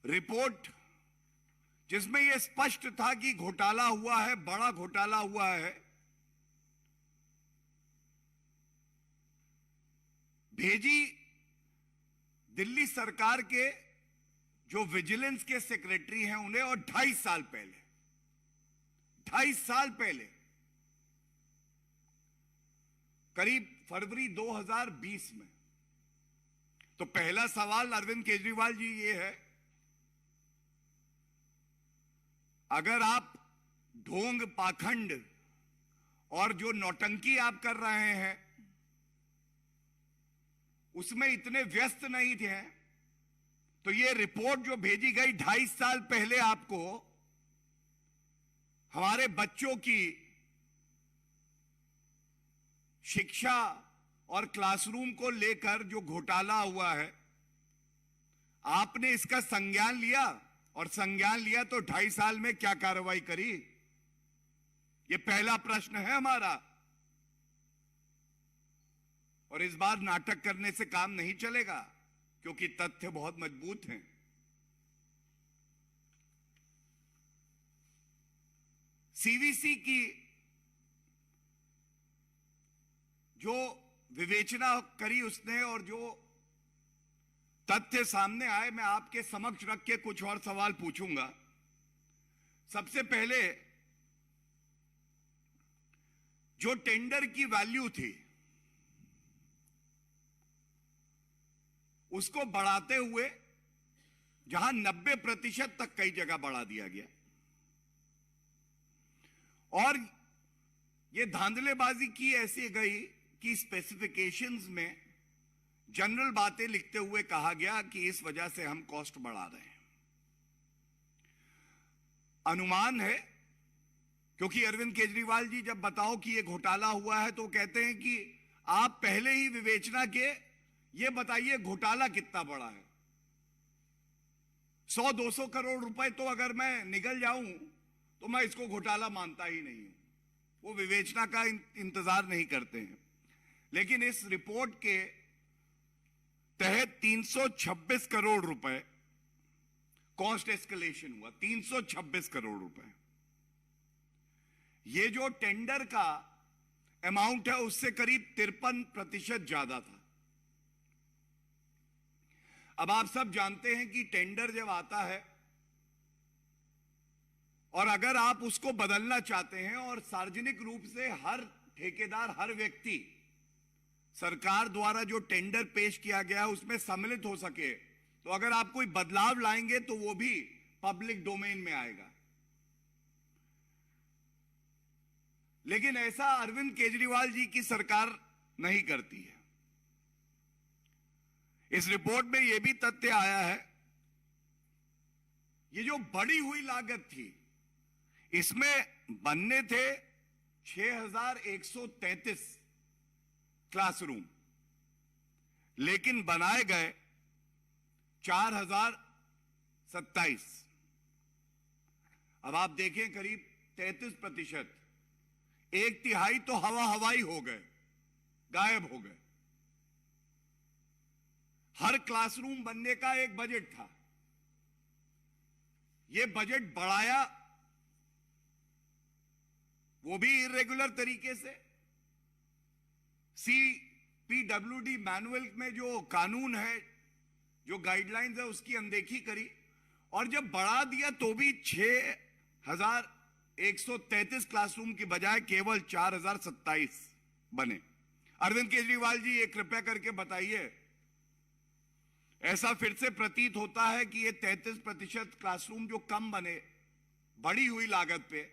Report जिसमें यह स्पष्ट था कि घोटाला हुआ है, बड़ा घोटाला हुआ है, भेजी दिल्ली सरकार के जो विजिलेंस के सेक्रेटरी हैं उन्हें, और 2.5 साल पहले करीब फरवरी 2020 में। तो पहला सवाल अरविंद केजरीवाल जी ये है, अगर आप ढोंग पाखंड और जो नौटंकी आप कर रहे हैं उसमें इतने व्यस्त नहीं थे, तो ये रिपोर्ट जो भेजी गई 2.5 साल पहले आपको, हमारे बच्चों की शिक्षा और क्लासरूम को लेकर जो घोटाला हुआ है, आपने इसका संज्ञान लिया, और संज्ञान लिया तो 2.5 साल में क्या कार्रवाई करी? ये पहला प्रश्न है हमारा। और इस बार नाटक करने से काम नहीं चलेगा, क्योंकि तथ्य बहुत मजबूत हैं। सीवीसी की जो विवेचना करी उसने, और जो तथ्य सामने आए, मैं आपके समक्ष रख के कुछ और सवाल पूछूंगा। सबसे पहले, जो टेंडर की वैल्यू थी उसको बढ़ाते हुए, जहां 90% तक कई जगह बढ़ा दिया गया, और यह धांधलेबाजी की ऐसी गई कि स्पेसिफिकेशंस में जनरल बातें लिखते हुए कहा गया कि इस वजह से हम कॉस्ट बढ़ा रहे हैं। अनुमान है, क्योंकि अरविंद केजरीवाल जी जब बताओ कि यह घोटाला हुआ है तो कहते हैं कि आप पहले ही विवेचना के ये बताइए घोटाला कितना बड़ा है। 100-200 करोड़ रुपए तो अगर मैं निगल जाऊं तो मैं इसको घोटाला मानता ही नहीं हूं। वो विवेचना का इंतजार नहीं करते हैं। लेकिन इस रिपोर्ट के तहत 326 करोड़ रुपए कॉस्ट एस्केलेशन हुआ। 326 करोड़ रुपए। ये जो टेंडर का अमाउंट है उससे करीब 53% ज्यादा था। अब आप सब जानते हैं कि टेंडर जब आता है और अगर आप उसको बदलना चाहते हैं और सार्वजनिक रूप से हर ठेकेदार, हर व्यक्ति सरकार द्वारा जो टेंडर पेश किया गया है उसमें सम्मिलित हो सके, तो अगर आप कोई बदलाव लाएंगे तो वो भी पब्लिक डोमेन में आएगा। लेकिन ऐसा अरविंद केजरीवाल जी की सरकार नहीं करती है। इस रिपोर्ट में यह भी तथ्य आया है, ये जो बढ़ी हुई लागत थी, इसमें बनने थे 6133 क्लासरूम, लेकिन बनाए गए 4027। अब आप देखें करीब 33%, 1/3 तो हवाई हो गए, गायब हो गए। हर क्लासरूम बनने का एक बजट था, यह बजट बढ़ाया, वो भी इरेगुलर तरीके से। CPWD मैनुअल में जो कानून है, जो गाइडलाइंस है, उसकी अनदेखी करी, और जब बढ़ा दिया तो भी 6133 क्लासरूम की बजाय केवल 4027 बने। अरविंद केजरीवाल जी, ये कृपया करके बताइए, ऐसा फिर से प्रतीत होता है कि ये 33% क्लासरूम जो कम बने बढ़ी हुई लागत पे,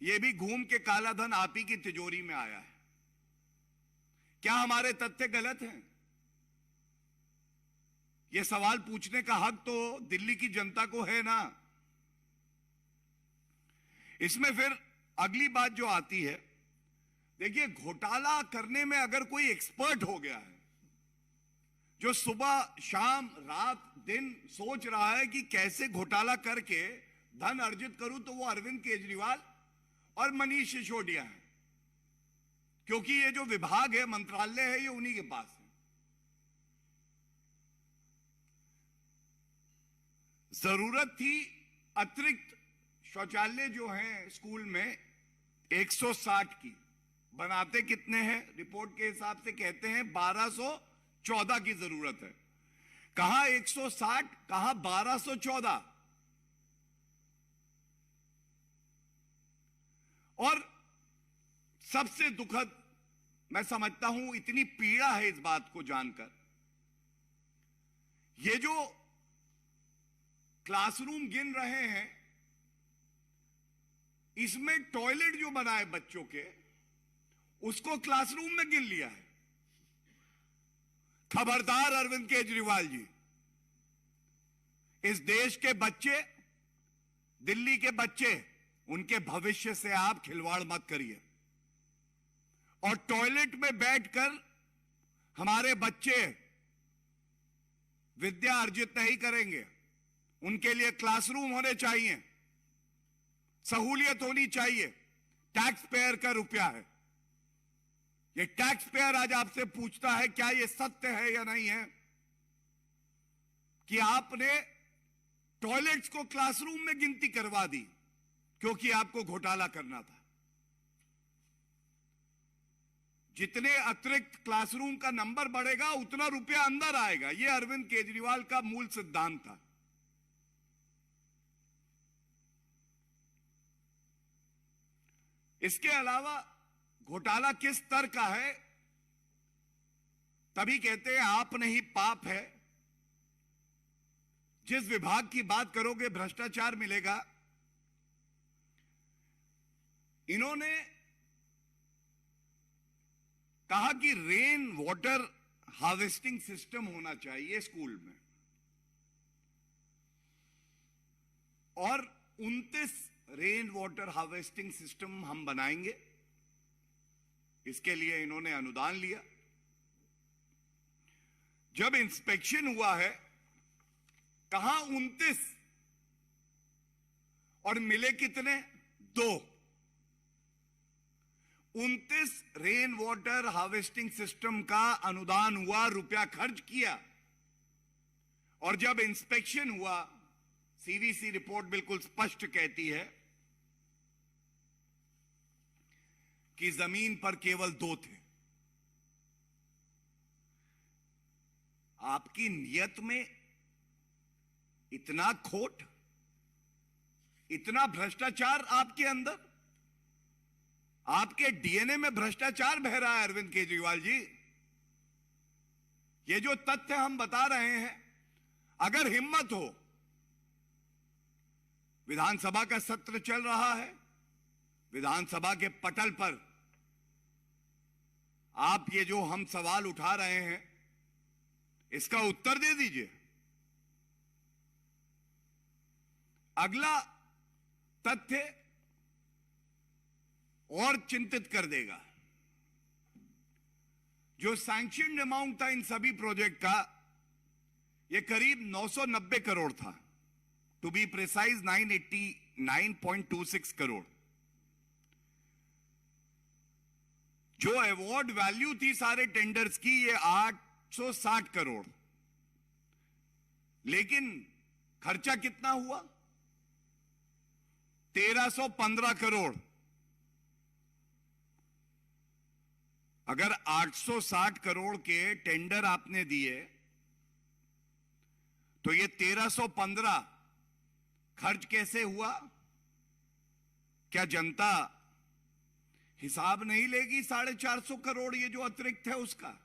ये भी घूम के काला धन आप ही की तिजोरी में आया है। क्या हमारे तथ्य गलत हैं? ये सवाल पूछने का हक तो दिल्ली की जनता को है ना। इसमें फिर अगली बात जो आती है, देखिए, घोटाला करने में अगर कोई एक्सपर्ट हो गया है, जो सुबह शाम रात दिन सोच रहा है कि कैसे घोटाला करके धन अर्जित करूं, तो वो अरविंद केजरीवाल और मनीष सिसोदिया है, क्योंकि ये जो विभाग है, मंत्रालय है, ये उन्हीं के पास है। जरूरत थी अतिरिक्त शौचालय जो हैं स्कूल में 160 की, बनाते कितने हैं? रिपोर्ट के हिसाब से कहते हैं 1214 की जरूरत है। कहां 160, कहां 1214। और सबसे दुखद मैं समझता हूं, इतनी पीड़ा है इस बात को जानकर, ये जो क्लासरूम गिन रहे हैं इसमें टॉयलेट जो बनाए बच्चों के, उसको क्लासरूम में गिन लिया है। खबरदार अरविंद केजरीवाल जी, इस देश के बच्चे, दिल्ली के बच्चे, उनके भविष्य से आप खिलवाड़ मत करिए। और टॉयलेट में बैठकर हमारे बच्चे विद्या अर्जित नहीं करेंगे। उनके लिए क्लासरूम होने चाहिए, सहूलियत होनी चाहिए। टैक्स पेयर का रुपया है, ये टैक्स पेयर आज आपसे पूछता है क्या ये सत्य है या नहीं है कि आपने टॉयलेट्स को क्लासरूम में गिनती करवा दी क्योंकि आपको घोटाला करना था। जितने अतिरिक्त क्लासरूम का नंबर बढ़ेगा उतना रुपया अंदर आएगा, यह अरविंद केजरीवाल का मूल सिद्धांत था। इसके अलावा घोटाला किस स्तर का है, तभी कहते हैं आप नहीं पाप है। जिस विभाग की बात करोगे भ्रष्टाचार मिलेगा। इन्होंने कहा कि रेन वाटर हार्वेस्टिंग सिस्टम होना चाहिए स्कूल में, और 29 रेन वाटर हार्वेस्टिंग सिस्टम हम बनाएंगे। इसके लिए इन्होंने अनुदान लिया। जब इंस्पेक्शन हुआ है, कहां 29 और मिले कितने? 2। 29 रेन वाटर हार्वेस्टिंग सिस्टम का अनुदान हुआ, रुपया खर्च किया, और जब इंस्पेक्शन हुआ, सीवीसी रिपोर्ट बिल्कुल स्पष्ट कहती है कि जमीन पर केवल 2 थे। आपकी नियत में इतना खोट, इतना भ्रष्टाचार आपके अंदर, आपके डीएनए में भ्रष्टाचार बह रहा है अरविंद केजरीवाल जी। ये जो तथ्य हम बता रहे हैं, अगर हिम्मत हो, विधानसभा का सत्र चल रहा है, विधानसभा के पटल पर आप ये जो हम सवाल उठा रहे हैं इसका उत्तर दे दीजिए। अगला तथ्य और चिंतित कर देगा। जो सैंक्शन्ड अमाउंट था इन सभी प्रोजेक्ट का, यह करीब 990 करोड़ था, टू बी प्रिसाइज 989.26 करोड़। जो अवार्ड वैल्यू थी सारे टेंडर्स की, ये 860 करोड़। लेकिन खर्चा कितना हुआ? 1315 करोड़। अगर 860 करोड़ के टेंडर आपने दिए तो ये 1315 खर्च कैसे हुआ? क्या जनता हिसाब नहीं लेगी 450 करोड़ ये जो अतिरिक्त है उसका?